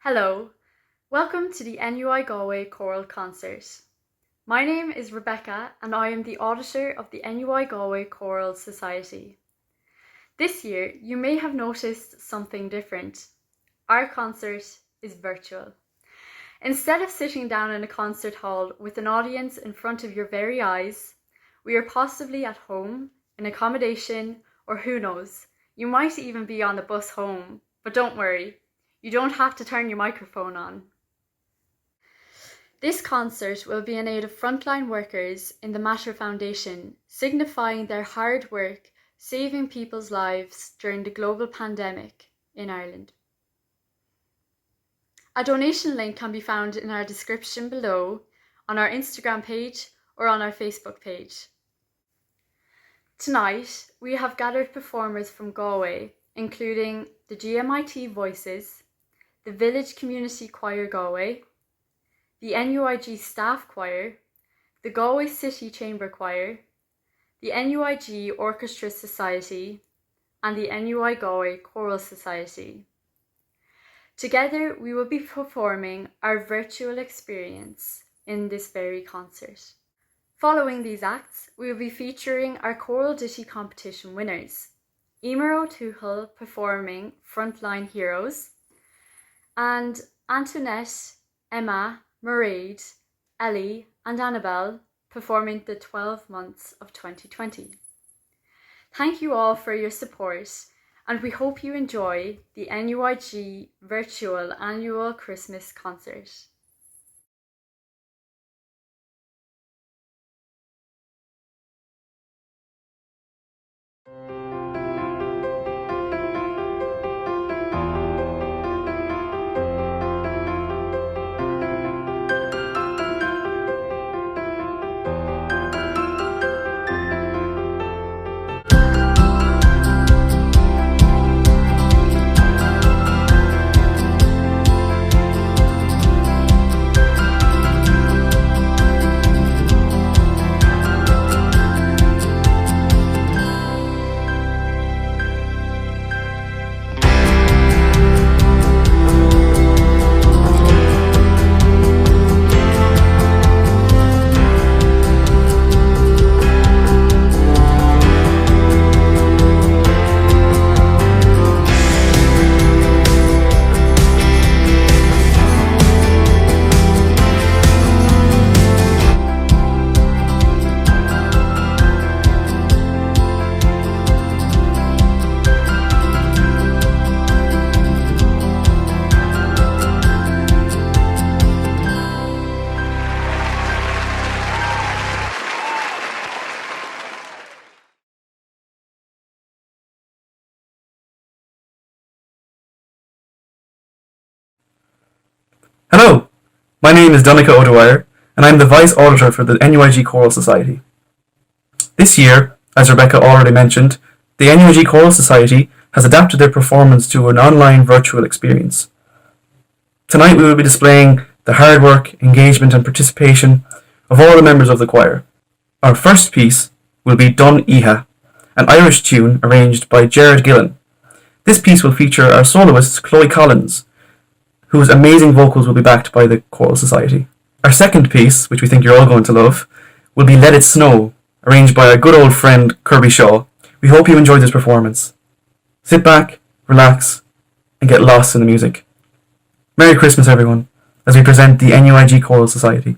Hello, welcome to the NUI Galway Choral Concert. My name is Rebecca and I am the Auditor of the NUI Galway Choral Society. This year you may have noticed something different. Our concert is virtual. Instead of sitting down in a concert hall with an audience in front of your very eyes, we are possibly at home, in accommodation, or who knows, you might even be on the bus home, but don't worry. You don't have to turn your microphone on. This concert will be in aid of frontline workers in the Matter Foundation, signifying their hard work saving people's lives during the global pandemic in Ireland. A donation link can be found in our description below, on our Instagram page or on our Facebook page. Tonight, we have gathered performers from Galway, including the GMIT Voices, the Village Community Choir Galway, the NUIG Staff Choir, the Galway City Chamber Choir, the NUIG Orchestra Society, and the NUI Galway Choral Society. Together, we will be performing our virtual experience in this very concert. Following these acts, we will be featuring our choral ditty competition winners, Emer O'Tuchel performing Frontline Heroes, and Antoinette, Emma, Mairead, Ellie and Annabelle performing the 12 months of 2020. Thank you all for your support and we hope you enjoy the NUIG virtual annual Christmas concert. Hello, my name is Donica O'Dwyer, and I'm the Vice Auditor for the NUIG Choral Society. This year, as Rebecca already mentioned, the NUIG Choral Society has adapted their performance to an online virtual experience. Tonight we will be displaying the hard work, engagement and participation of all the members of the choir. Our first piece will be Dun Iha, an Irish tune arranged by Gerard Gillen. This piece will feature our soloist Chloe Collins, whose amazing vocals will be backed by the Choral Society. Our second piece, which we think you're all going to love, will be Let It Snow, arranged by our good old friend Kirby Shaw. We hope you enjoyed this performance. Sit back, relax, and get lost in the music. Merry Christmas, everyone, as we present the NUIG Choral Society.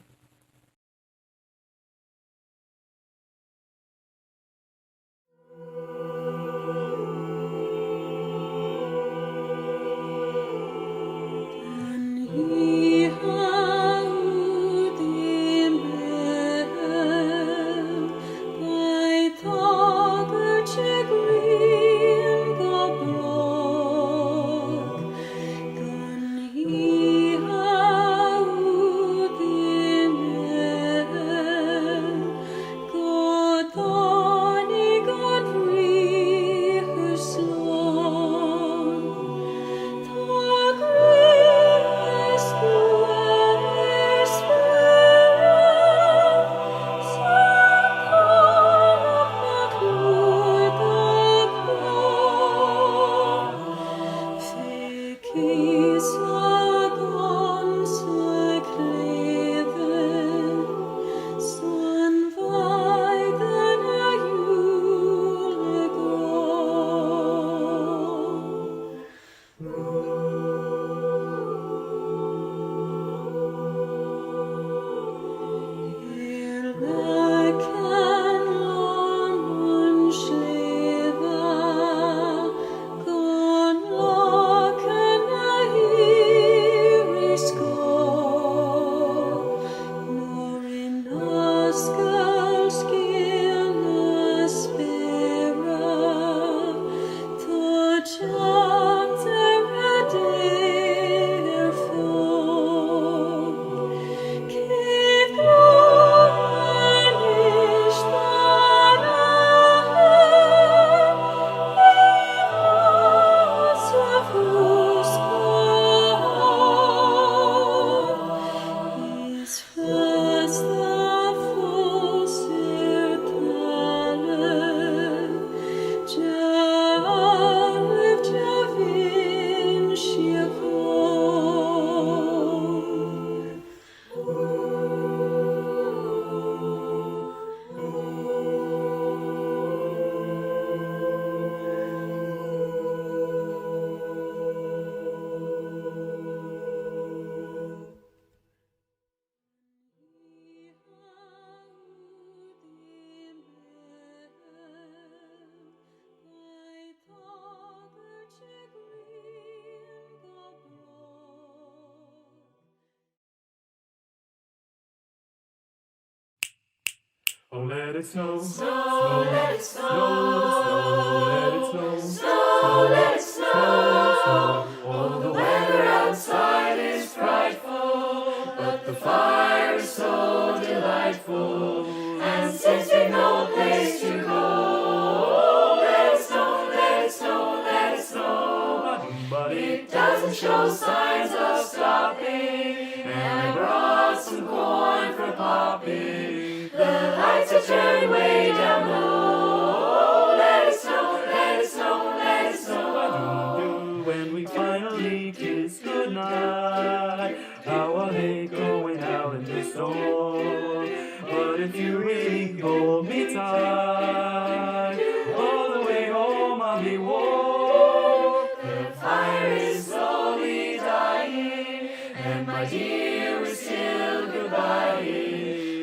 Oh, let it snow, snow, let it snow, snow, let it snow, snow, let it snow. Oh, the weather outside is frightful, but the fire is so delightful. And since we've no place to go, let it snow, let it snow, let it snow. But it doesn't show signs of stopping, and I brought some corn for popping. The lights are turned way down low. Let it snow, let it snow, let it snow. When we finally kiss goodnight, how I hate going out in the snow. But if you really hold me tight, all the way home I'll be warm. The fire is slowly dying, and my dear, we're still goodbye.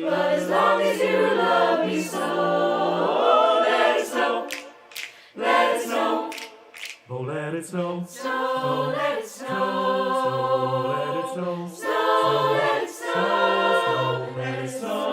But as long as you love me so, let it snow, let it snow. Oh, let it snow, Snow, let it snow, snow, let it snow, snow, let it snow, let it snow.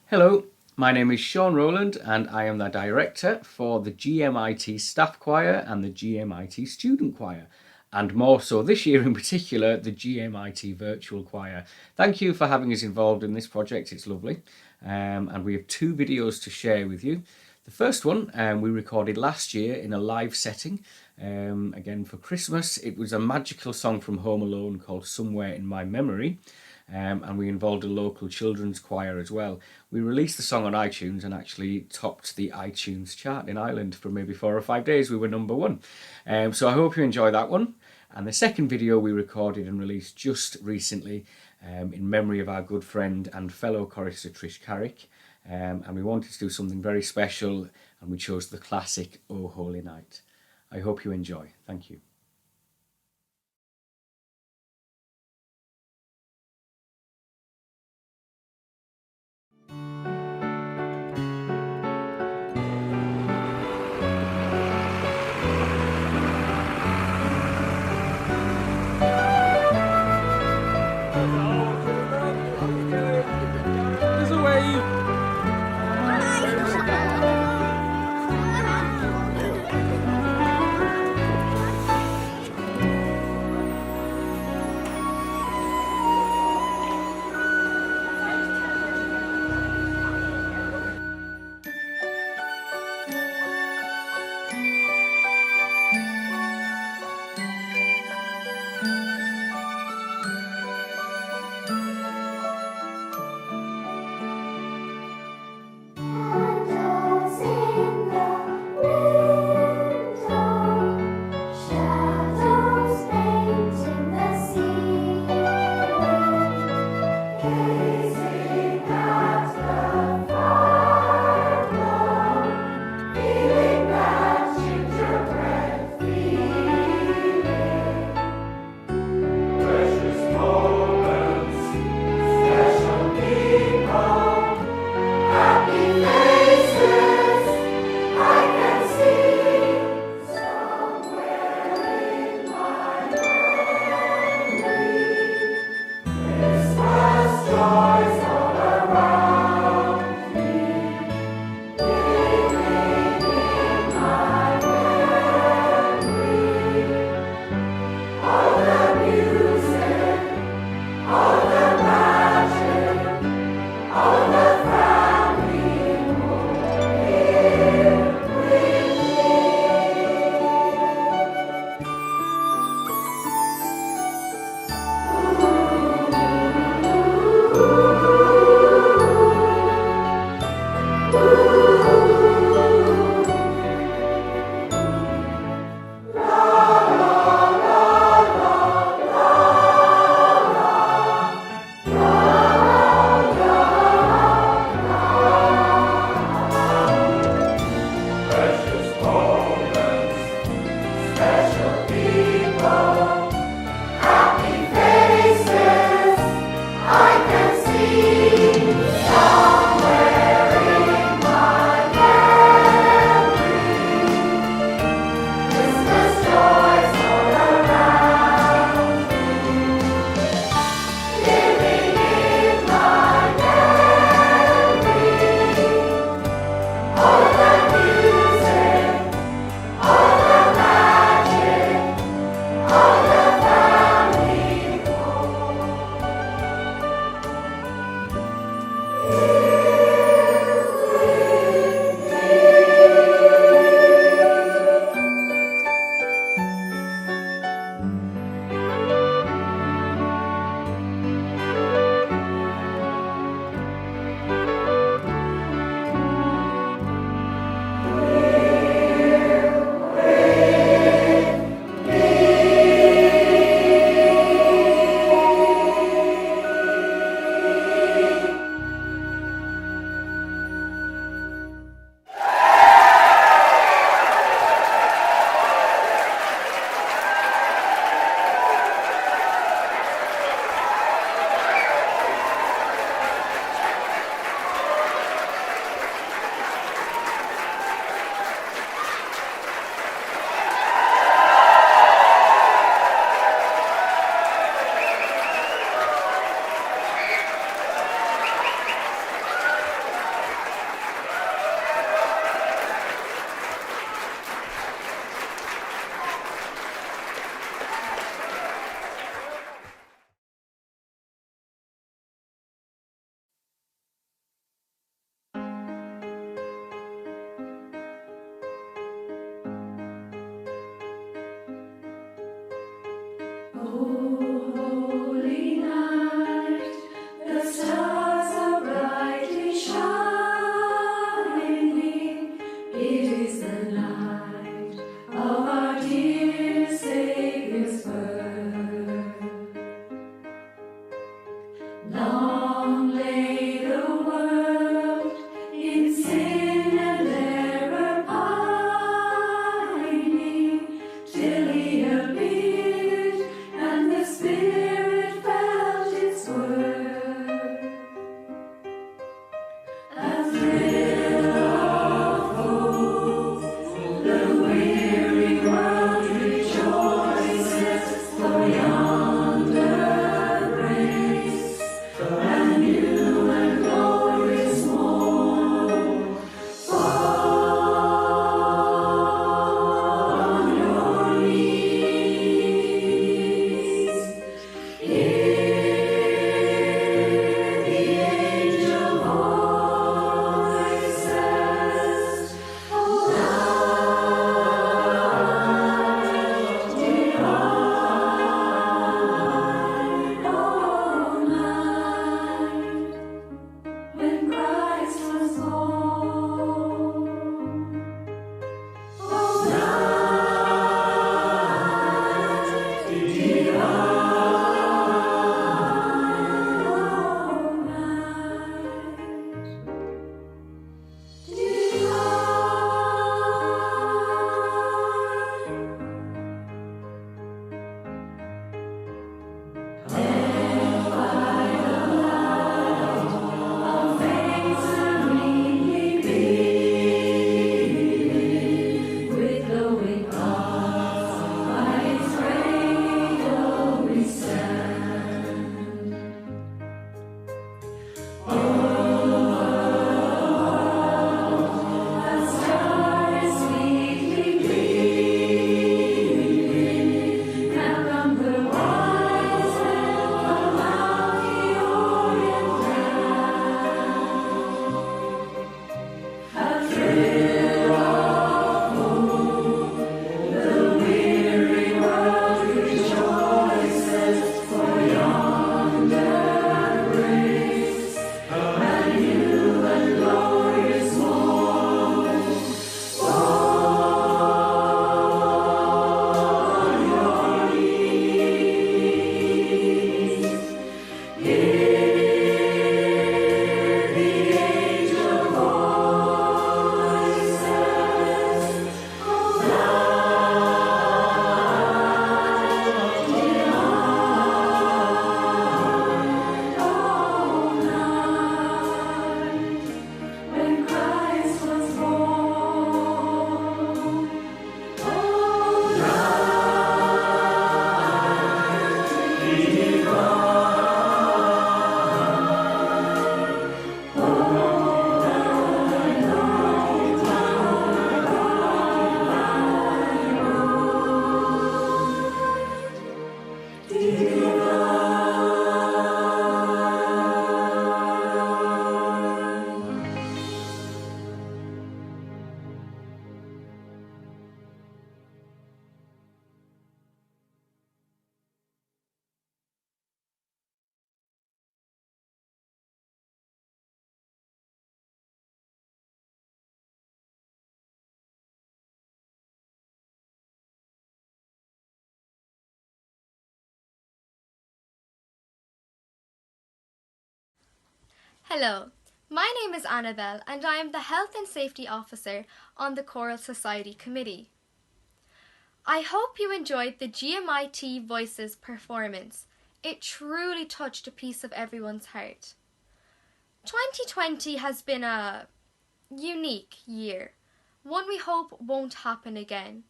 Hello, my name is Sean Rowland and I am the director for the GMIT Staff Choir and the GMIT Student Choir, and more so this year in particular, the GMIT Virtual Choir. Thank you for having us involved in this project, it's lovely. And we have 2 videos to share with you. The first one we recorded last year in a live setting, again for Christmas. It was a magical song from Home Alone called Somewhere in My Memory. And we involved a local children's choir as well. We released the song on iTunes and actually topped the iTunes chart in Ireland for maybe 4 or 5 days. We were #1. So I hope you enjoy that one. And the second video we recorded and released just recently in memory of our good friend and fellow chorister Trish Carrick. And we wanted to do something very special, and we chose the classic O Holy Night. I hope you enjoy. Thank you. There's a wave. Hello, my name is Annabelle and I am the Health and Safety Officer on the Choral Society Committee. I hope you enjoyed the GMIT Voices performance. It truly touched a piece of everyone's heart. 2020 has been a unique year, one we hope won't happen again.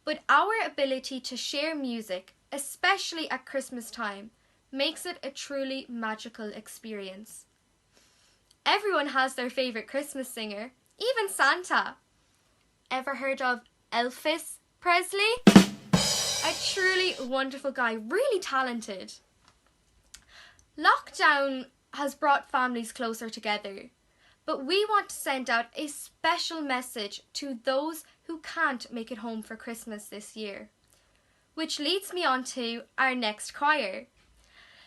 But our ability to share music, especially at Christmas time, makes it a truly magical experience. Everyone has their favourite Christmas singer, even Santa. Ever heard of Elvis Presley? A truly wonderful guy, really talented. Lockdown has brought families closer together, but we want to send out a special message to those who can't make it home for Christmas this year. Which leads me on to our next choir.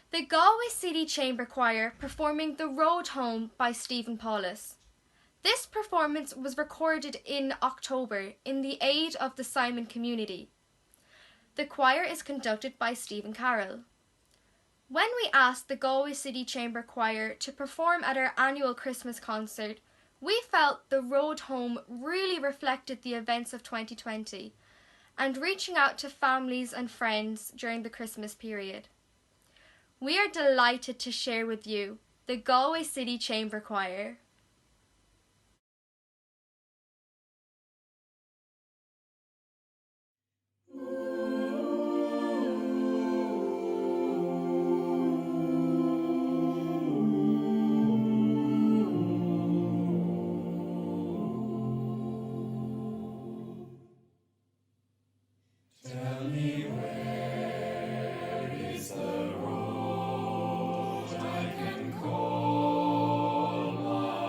The Galway City Chamber Choir performing The Road Home by Stephen Paulus. This performance was recorded in October in the aid of the Simon community. The choir is conducted by Stephen Carroll. When we asked the Galway City Chamber Choir to perform at our annual Christmas concert, we felt The Road Home really reflected the events of 2020 and reaching out to families and friends during the Christmas period. We are delighted to share with you the Galway City Chamber Choir. I can call my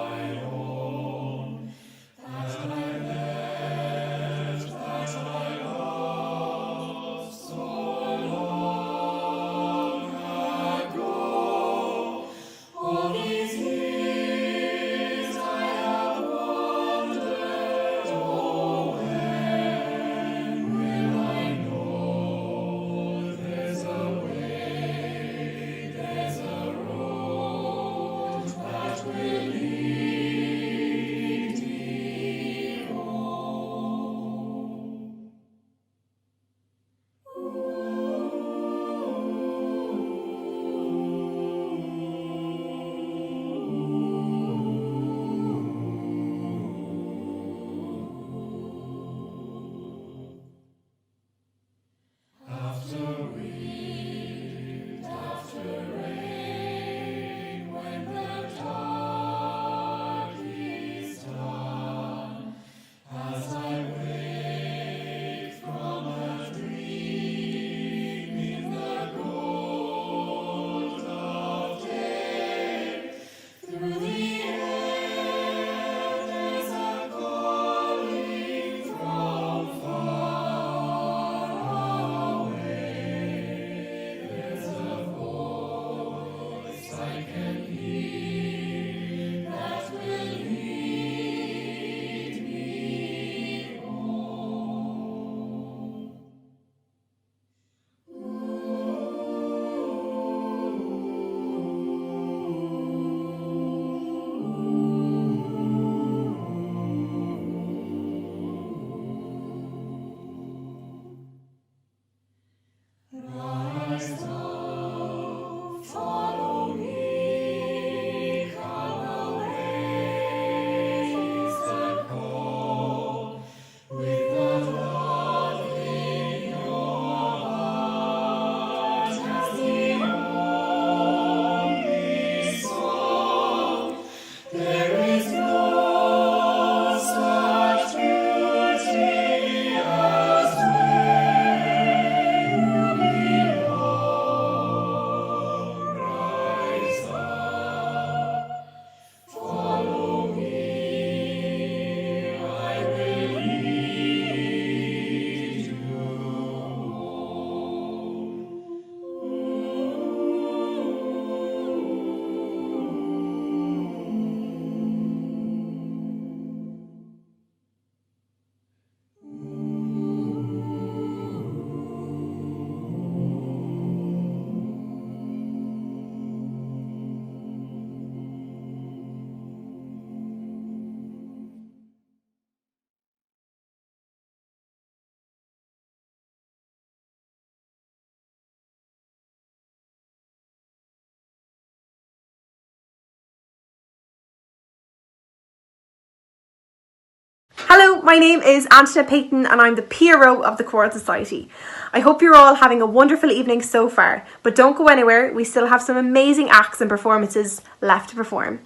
Hello, my name is Antonia Payton and I'm the PRO of the Choral Society. I hope you're all having a wonderful evening so far, but don't go anywhere, we still have some amazing acts and performances left to perform.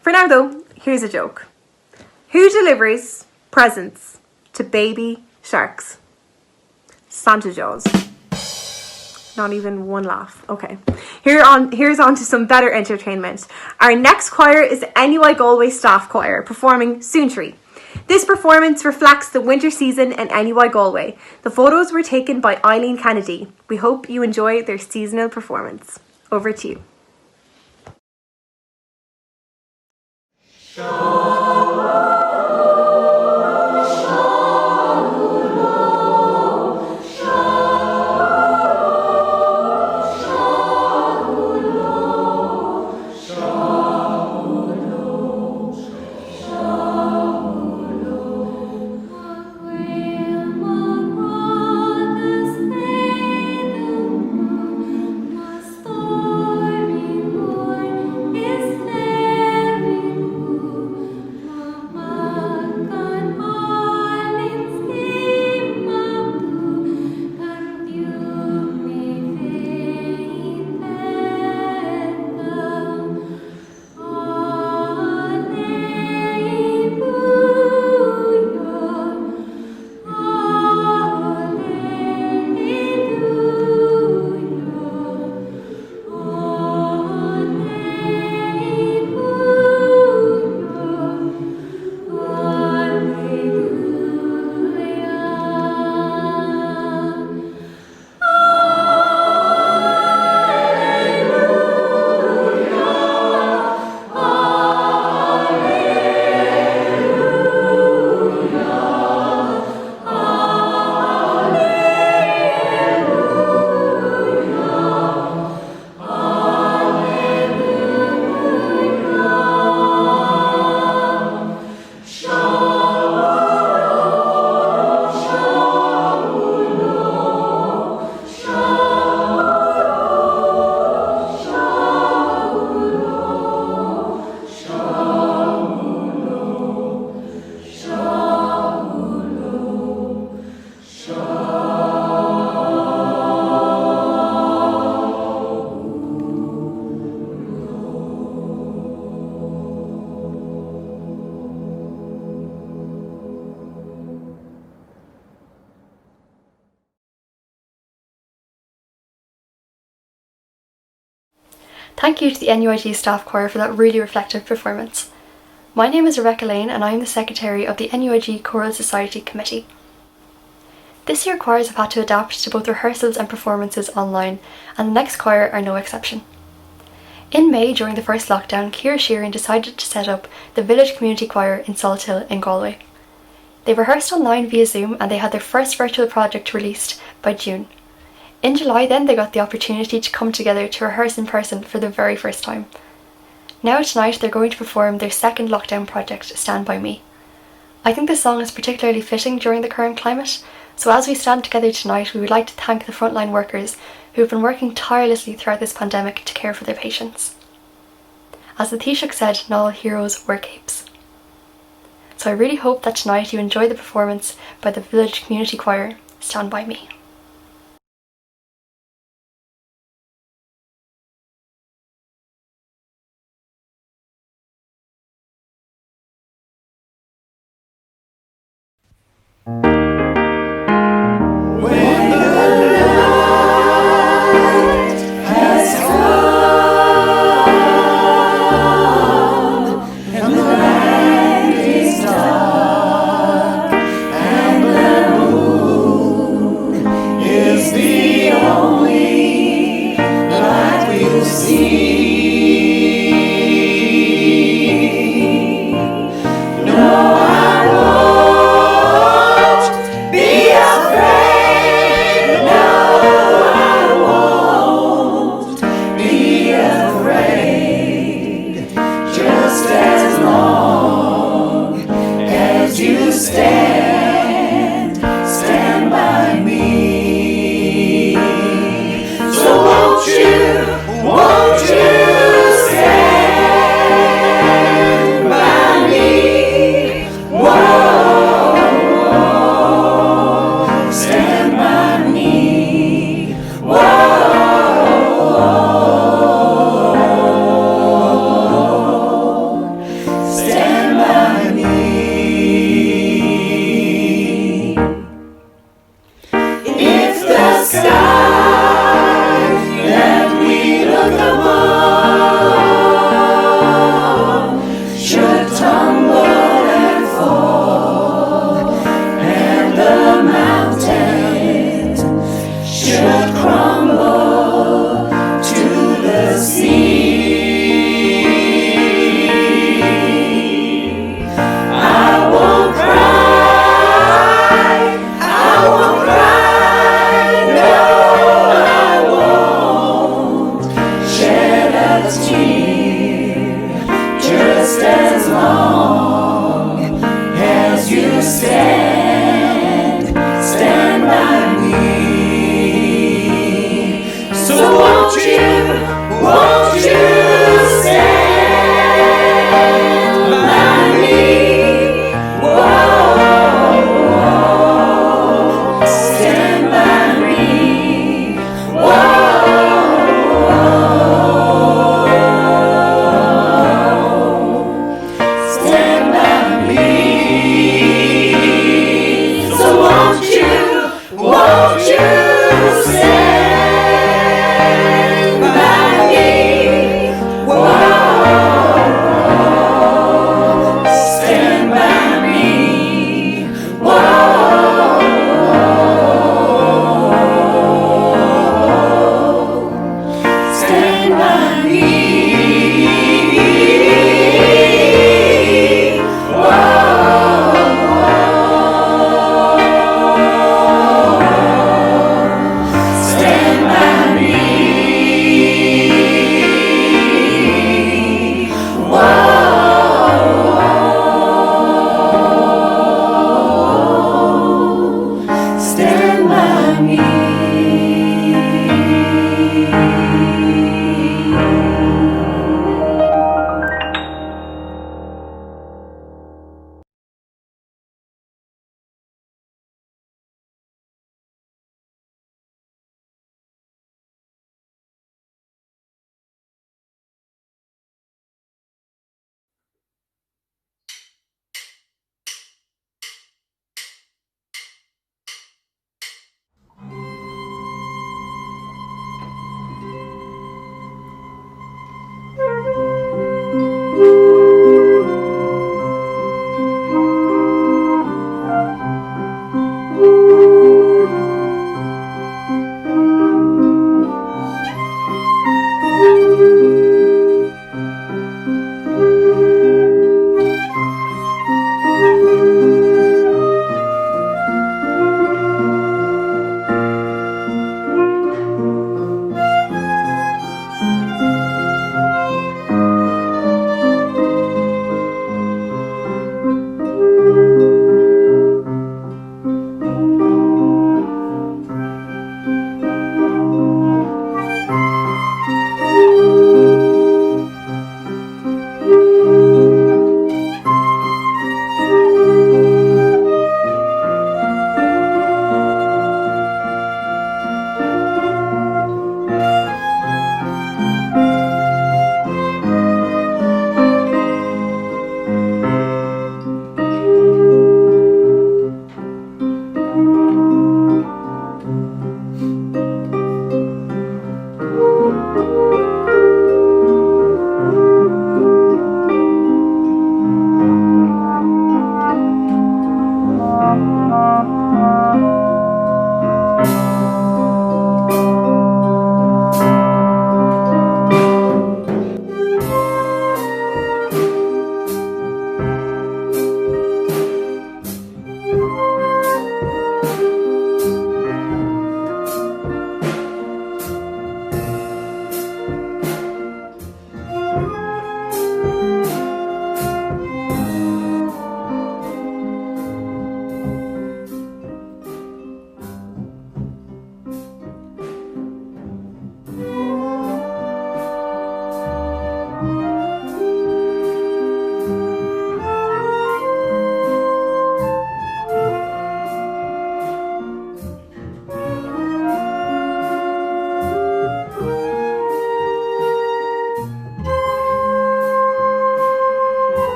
For now though, here's a joke. Who delivers presents to baby sharks? Santa Jaws. Not even one laugh. Okay. Here's on to some better entertainment. Our next choir is the NUI Galway Staff Choir performing Soon Tree. This performance reflects the winter season in NUI Galway. The photos were taken by Eileen Kennedy. We hope you enjoy their seasonal performance. Over to you. Thank you to the NUIG Staff Choir for that really reflective performance. My name is Rebecca Lane and I am the Secretary of the NUIG Choral Society Committee. This year choirs have had to adapt to both rehearsals and performances online, and the next choir are no exception. In May, during the first lockdown, Ciara Sheeran decided to set up the Village Community Choir in Salthill in Galway. They rehearsed online via Zoom and they had their first virtual project released by June. In July then they got the opportunity to come together to rehearse in person for the very first time. Now tonight they're going to perform their second lockdown project, Stand By Me. I think this song is particularly fitting during the current climate, so as we stand together tonight we would like to thank the frontline workers who have been working tirelessly throughout this pandemic to care for their patients. As the Taoiseach said, not all heroes wear capes. So I really hope that tonight you enjoy the performance by the Village Community Choir, Stand By Me.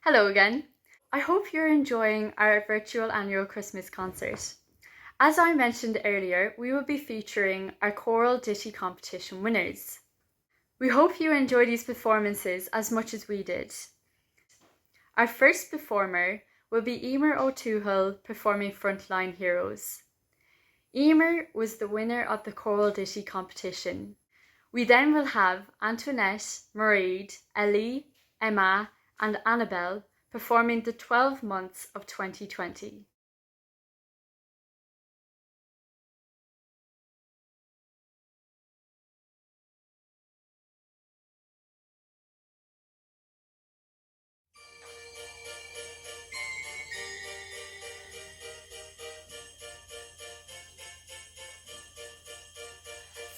Hello again. I hope you're enjoying our virtual annual Christmas concert. As I mentioned earlier, we will be featuring our choral ditty competition winners. We hope you enjoy these performances as much as we did. Our first performer will be Emer O'Toohill performing Frontline Heroes. Emer was the winner of the choral ditty competition. We then will have Antoinette, Mairead, Ellie, Emma and Annabelle performing the 12 months of 2020.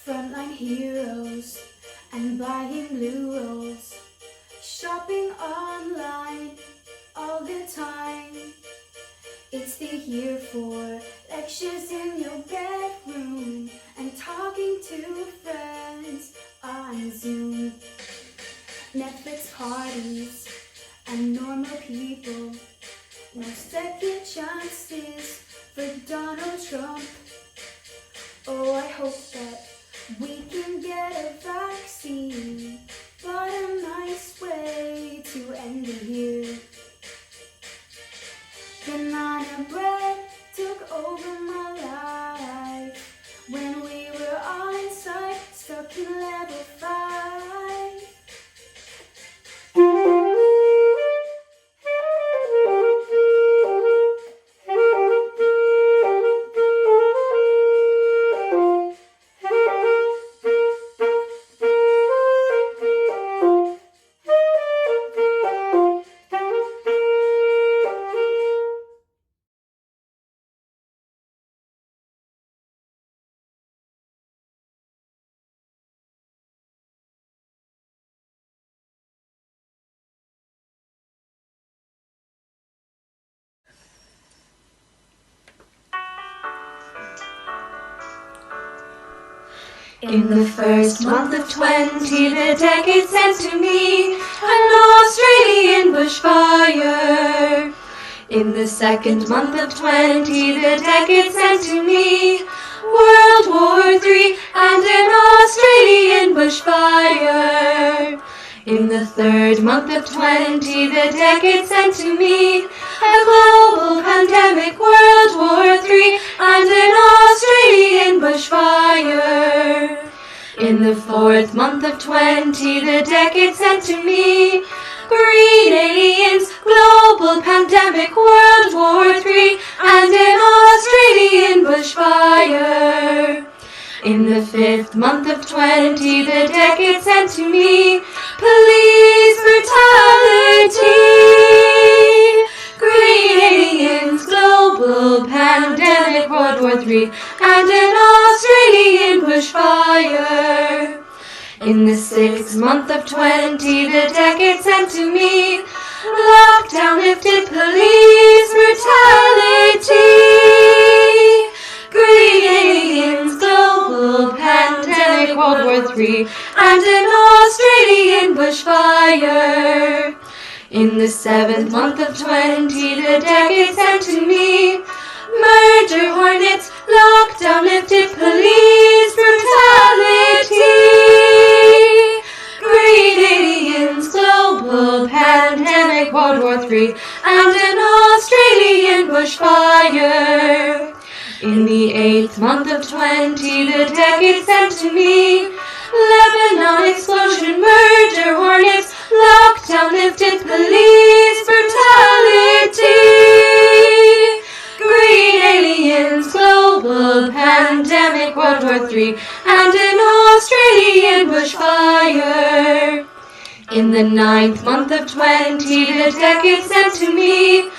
Frontline heroes and buying blue rolls, shopping online all the time. It's the year for lectures in your bedroom and talking to friends on Zoom. Netflix parties and normal people, no second chances for Donald Trump. Oh, I hope that we can get a vaccine. What a nice way to end the year. Banana bread took over my life when we were all inside, stuck in level 5. In the first month of 20, the decade sent to me an Australian bushfire. In the second month of 20, the decade sent to me World War III and an Australian bushfire. In the third month of 20, the decade sent to me a global pandemic, World War III and an Australian bushfire. In the fourth month of 20, the decade sent to me green aliens, global pandemic, World War III and an Australian bushfire. In the fifth month of 20, the decade sent to me police brutality, green aliens, global pandemic, World War III and an Australian bushfire. In the sixth month of 20, the decade sent to me lockdown lifted, police brutality, green aliens, global pandemic, World War III and an Australian bushfire. In the seventh month of 20, the decade sent to me murder hornets, lockdown lifted, police brutality, green aliens, global pandemic, World War III and an Australian bushfire. In the eighth month of 20, the decade sent to me Lebanon explosion, murder hornets, lockdown lifted, police brutality, green aliens, global pandemic, World War III and an Australian bushfire. In the ninth month of 20, the decade sent to me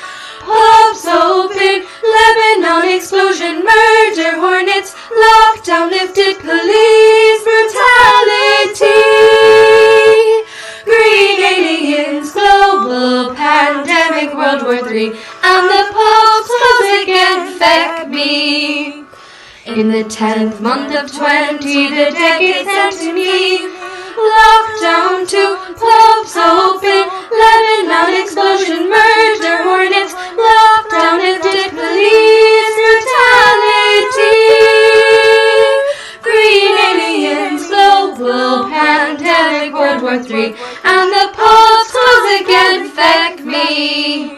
pubs open, Lebanon explosion, murder hornets, lockdown lifted, police brutality, green aliens, global pandemic, World War III and the pubs close again, feck me. In the 10th month of 20, the decade sent to me lockdown to pubs open, Lebanon explosion, and the post was again feck me.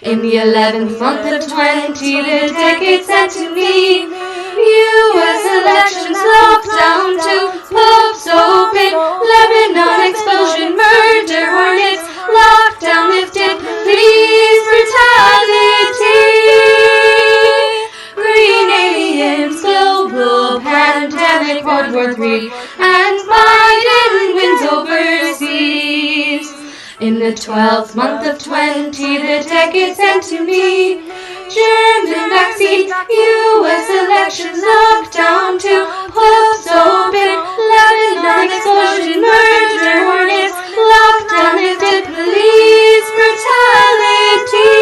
In the 11th month of 20, the decade said to me, US elections, lockdown to pubs open, Lebanon explosion, murder hornets, lockdown lifted, police brutality, green aliens, global pandemic, World War III, and Biden wins overseas. In the 12th month of 20, the decade sent to me, German vaccine, US elections, lockdown to pubs open, Lebanon explosion, murder hornets, lockdown lifted, police brutality,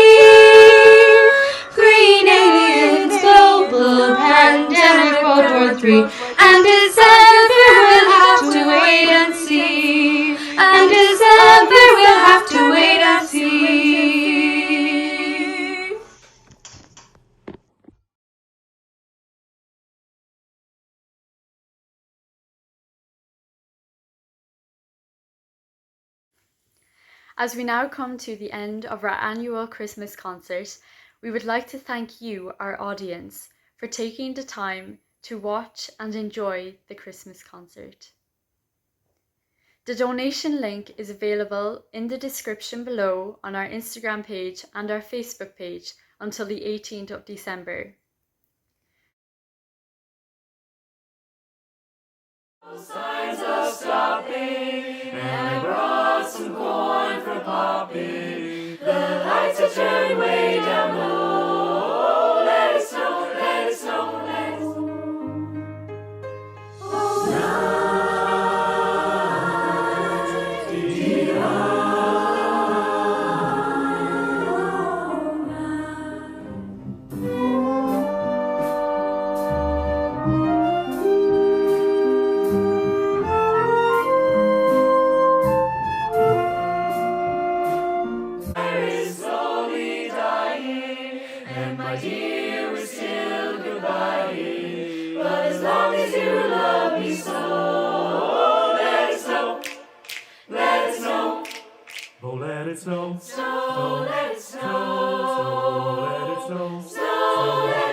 green aliens, global pandemic, World War III, and December we'll have to wait and see, and December we'll have to wait and see. As we now come to the end of our annual Christmas concert, we would like to thank you, our audience, for taking the time to watch and enjoy the Christmas concert. The donation link is available in the description below on our Instagram page and our Facebook page until the 18th of December. Signs of stopping, and I brought some corn for popping. The lights are turned way down low. Let it snow, let it snow, let it snow. Oh, night, dear, my dear, we're still goodbye. But as long as you love me so, let it snow, let it snow. Oh, let it snow. Snow, let it snow. Snow, let it snow. Snow, let